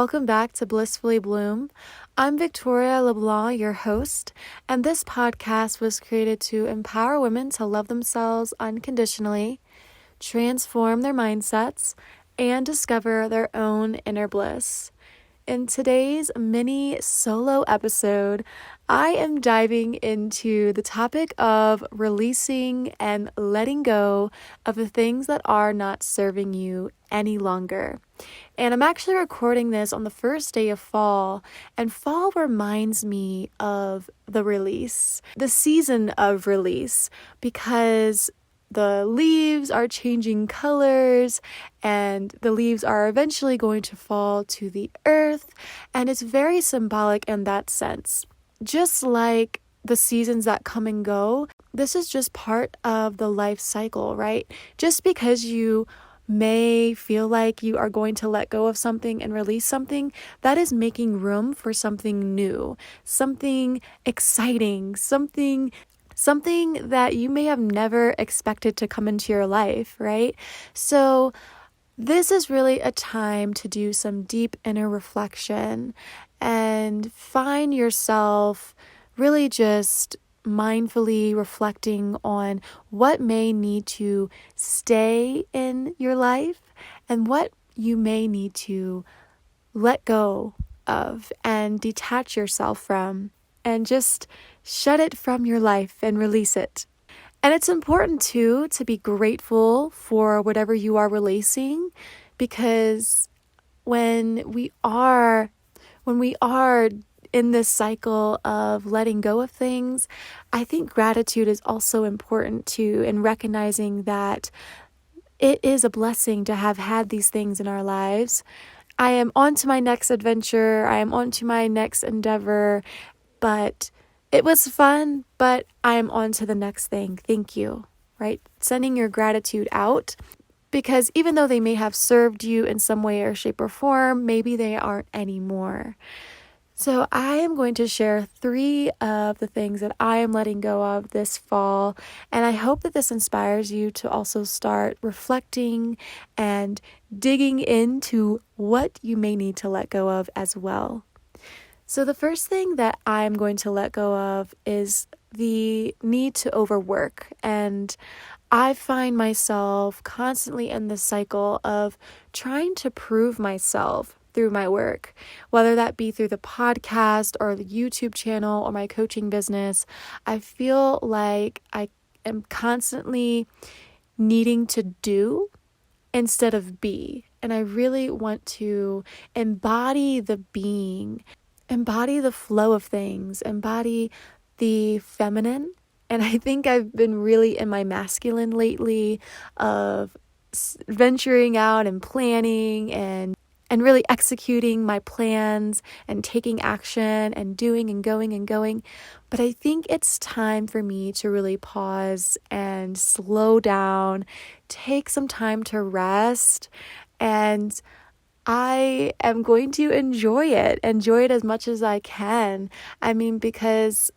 Welcome back to Blissfully Bloom. I'm Victoria LeBlanc, your host, and this podcast was created to empower women to love themselves unconditionally, transform their mindsets, and discover their own inner bliss. In today's mini solo episode, I am diving into the topic of releasing and letting go of the things that are not serving you any longer. And I'm actually recording this on the first day of fall, and fall reminds me of the release, the season of release, because the leaves are changing colors and the leaves are eventually going to fall to the earth, and it's very symbolic in that sense. Just like the seasons that come and go, this is just part of the life cycle, right? Just because you may feel like you are going to let go of something and release something, that is making room for something new, something exciting, something that you may have never expected to come into your life, right? So this is really a time to do some deep inner reflection and find yourself really just mindfully reflecting on what may need to stay in your life and what you may need to let go of and detach yourself from, and just shut it from your life and release it. And it's important too to be grateful for whatever you are releasing, because when we are in this cycle of letting go of things, I think gratitude is also important too, in recognizing that it is a blessing to have had these things in our lives. I am on to my next adventure. I am on to my next endeavor, but it was fun, but I am on to the next thing. Thank you, right? Sending your gratitude out, because even though they may have served you in some way or shape or form, maybe they aren't anymore. So I am going to share 3 of the things that I am letting go of this fall, and I hope that this inspires you to also start reflecting and digging into what you may need to let go of as well. So the first thing that I'm going to let go of is the need to overwork, and I find myself constantly in the cycle of trying to prove myself through my work, whether that be through the podcast or the YouTube channel or my coaching business. I feel like I am constantly needing to do instead of be, and I really want to embody the being, embody the flow of things, embody the feminine. And I think I've been really in my masculine lately of venturing out and planning and really executing my plans and taking action and doing and going. But I think it's time for me to really pause and slow down, take some time to rest, and I am going to enjoy it as much as I can. I mean, because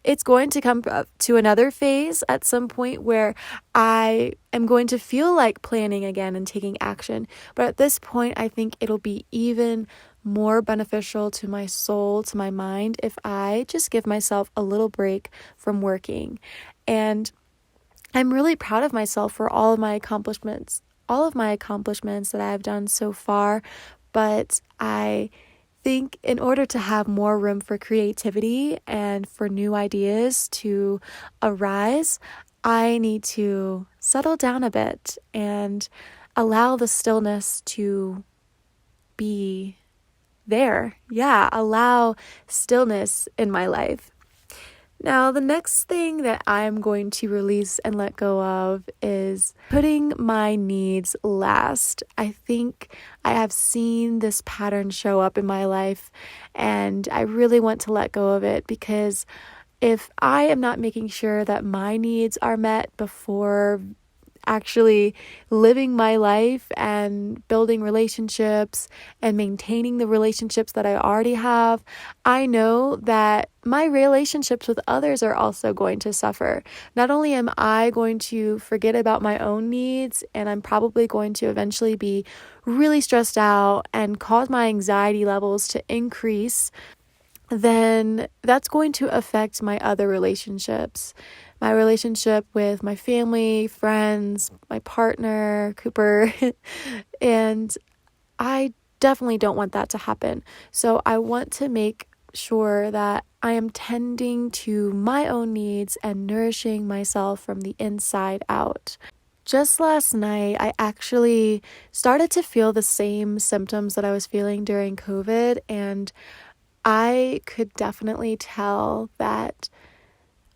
it's going to come to another phase at some point where I am going to feel like planning again and taking action. But at this point, I think it'll be even more beneficial to my soul, to my mind, if I just give myself a little break from working. And I'm really proud of myself for all of my accomplishments that I've done so far. But I think in order to have more room for creativity and for new ideas to arise, I need to settle down a bit and allow the stillness to be there. Yeah, allow stillness in my life. Now, the next thing that I'm going to release and let go of is putting my needs last. I think I have seen this pattern show up in my life, and I really want to let go of it, because if I am not making sure that my needs are met before actually living my life and building relationships and maintaining the relationships that I already have, I know that my relationships with others are also going to suffer. Not only am I going to forget about my own needs, and I'm probably going to eventually be really stressed out and cause my anxiety levels to increase, then that's going to affect my other relationships. My relationship with my family, friends, my partner, Cooper, and I definitely don't want that to happen. So I want to make sure that I am tending to my own needs and nourishing myself from the inside out. Just last night, I actually started to feel the same symptoms that I was feeling during COVID, and I could definitely tell that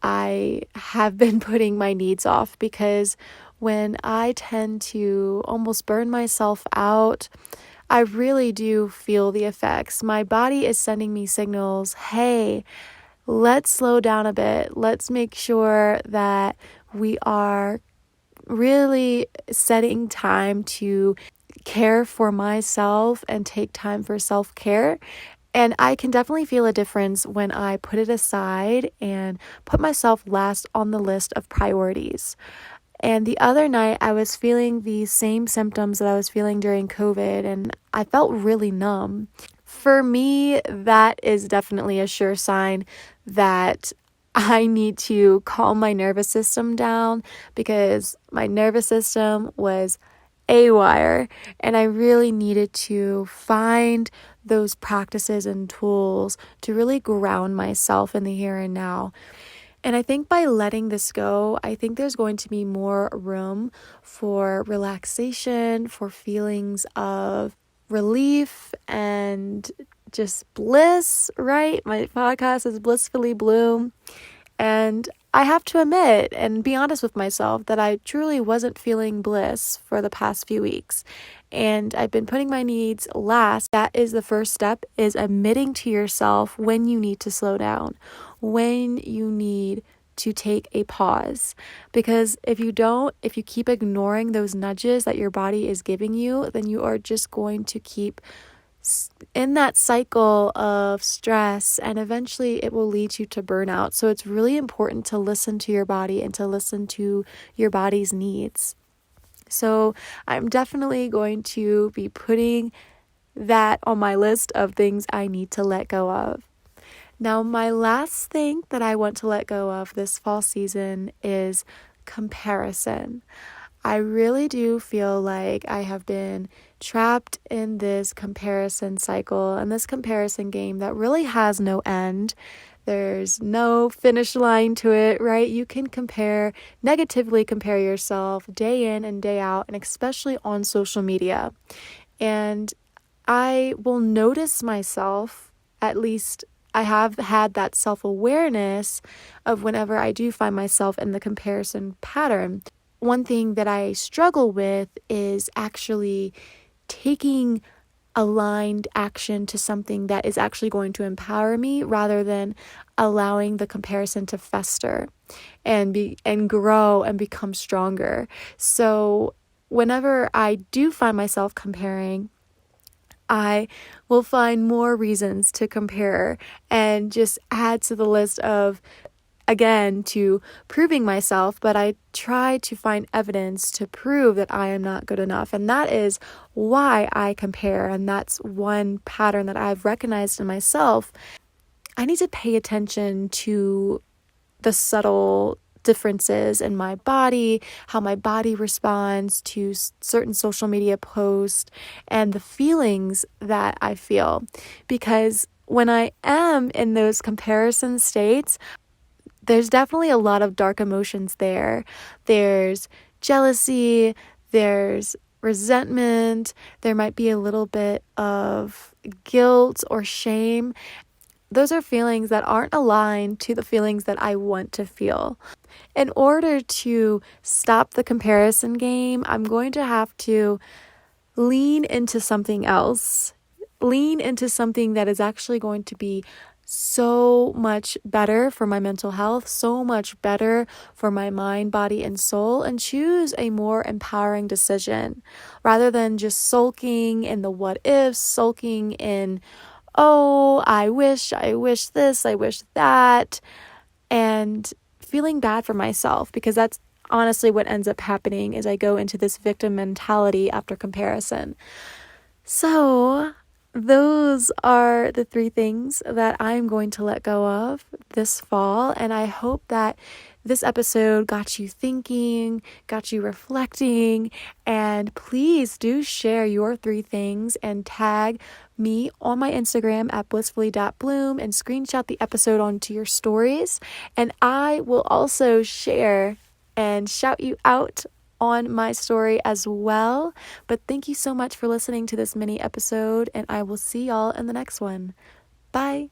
I have been putting my needs off, because when I tend to almost burn myself out, I really do feel the effects. My body is sending me signals, hey, let's slow down a bit. Let's make sure that we are really setting time to care for myself and take time for self-care. And I can definitely feel a difference when I put it aside and put myself last on the list of priorities. And the other night, I was feeling the same symptoms that I was feeling during COVID, and I felt really numb. For me, that is definitely a sure sign that I need to calm my nervous system down, because my nervous system was haywire, and I really needed to find those practices and tools to really ground myself in the here and now. And I think by letting this go, I think there's going to be more room for relaxation, for feelings of relief and just bliss, right? My podcast is Blissfully Bloom. And I have to admit and be honest with myself that I truly wasn't feeling bliss for the past few weeks. And I've been putting my needs last. That is the first step, is admitting to yourself when you need to slow down, when you need to take a pause. Because if you keep ignoring those nudges that your body is giving you, then you are just going to keep in that cycle of stress, and eventually it will lead you to burnout. So it's really important to listen to your body and to listen to your body's needs. So I'm definitely going to be putting that on my list of things I need to let go of. Now, my last thing that I want to let go of this fall season is comparison. I really do feel like I have been trapped in this comparison cycle and this comparison game that really has no end. There's no finish line to it, right? You can negatively compare yourself day in and day out, and especially on social media. And I will notice myself, at least I have had that self-awareness of whenever I do find myself in the comparison pattern. One thing that I struggle with is actually taking aligned action to something that is actually going to empower me, rather than allowing the comparison to fester and grow and become stronger. So whenever I do find myself comparing, I will find more reasons to compare and just add to the list of, again, to proving myself, but I try to find evidence to prove that I am not good enough. And that is why I compare. And that's one pattern that I've recognized in myself. I need to pay attention to the subtle differences in my body, how my body responds to certain social media posts, and the feelings that I feel. Because when I am in those comparison states, there's definitely a lot of dark emotions there. There's jealousy, there's resentment, there might be a little bit of guilt or shame. Those are feelings that aren't aligned to the feelings that I want to feel. In order to stop the comparison game, I'm going to have to lean into something else. Lean into something that is actually going to be so much better for my mental health, so much better for my mind, body, and soul, and choose a more empowering decision rather than just sulking in the what ifs, sulking in, oh, I wish this, I wish that, and feeling bad for myself, because that's honestly what ends up happening is I go into this victim mentality after comparison. So those are the 3 things that I'm going to let go of this fall, and I hope that this episode got you thinking, got you reflecting, and please do share your 3 things and tag me on my Instagram at blissfully.bloom and screenshot the episode onto your stories, and I will also share and shout you out on my story as well. But thank you so much for listening to this mini episode, and I will see y'all in the next one. Bye.